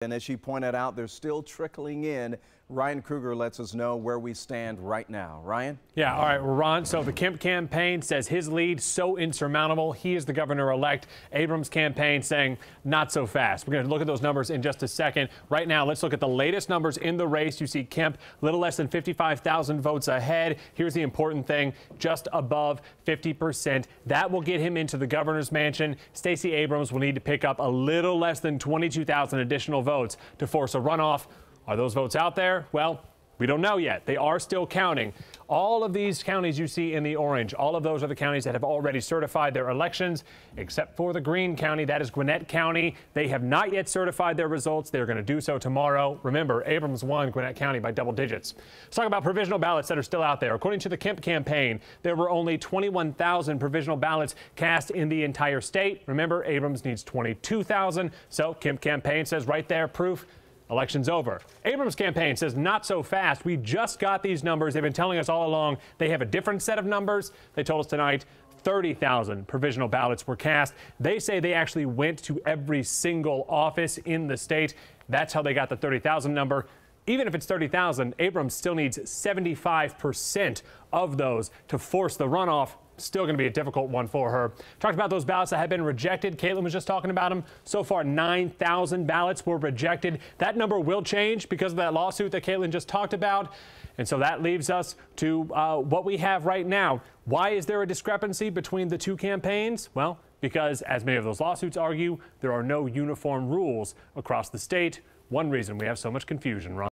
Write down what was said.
And as she pointed out, they're still trickling in. Ryan Kruger lets us know where we stand right now. Ryan? Yeah, all right, Ron. So the Kemp campaign says his lead so insurmountable. He is the governor-elect. Abrams campaign saying not so fast. We're going to look at those numbers in just a second. Right now, let's look at the latest numbers in the race. You see Kemp a little less than 55,000 votes ahead. Here's the important thing, just above 50%. That will get him into the governor's mansion. Stacey Abrams will need to pick up a little less than 22,000 additional votes to force a runoff. Are those votes out there? Well, we don't know yet. They are still counting. All of these counties you see in the orange, all of those are the counties that have already certified their elections, except for the green county. That is Gwinnett County. They have not yet certified their results. They're going to do so tomorrow. Remember, Abrams won Gwinnett County by double digits. Let's talk about provisional ballots that are still out there. According to the Kemp campaign, there were only 21,000 provisional ballots cast in the entire state. Remember, Abrams needs 22,000. So Kemp campaign says right there, proof. Election's over. Abrams campaign says not so fast. We just got these numbers. They've been telling us all along they have a different set of numbers. They told us tonight 30,000 provisional ballots were cast. They say they actually went to every single office in the state. That's how they got the 30,000 number. Even if it's 30,000, Abrams still needs 75% of those to force the runoff. Still going to be a difficult one for her. Talked about those ballots that have been rejected. Caitlin was just talking about them. So far, 9,000 ballots were rejected. That number will change because of that lawsuit that Caitlin just talked about. And so that leaves us to what we have right now. Why is there a discrepancy between the two campaigns? Well, because as many of those lawsuits argue, there are no uniform rules across the state. One reason we have so much confusion, Ron.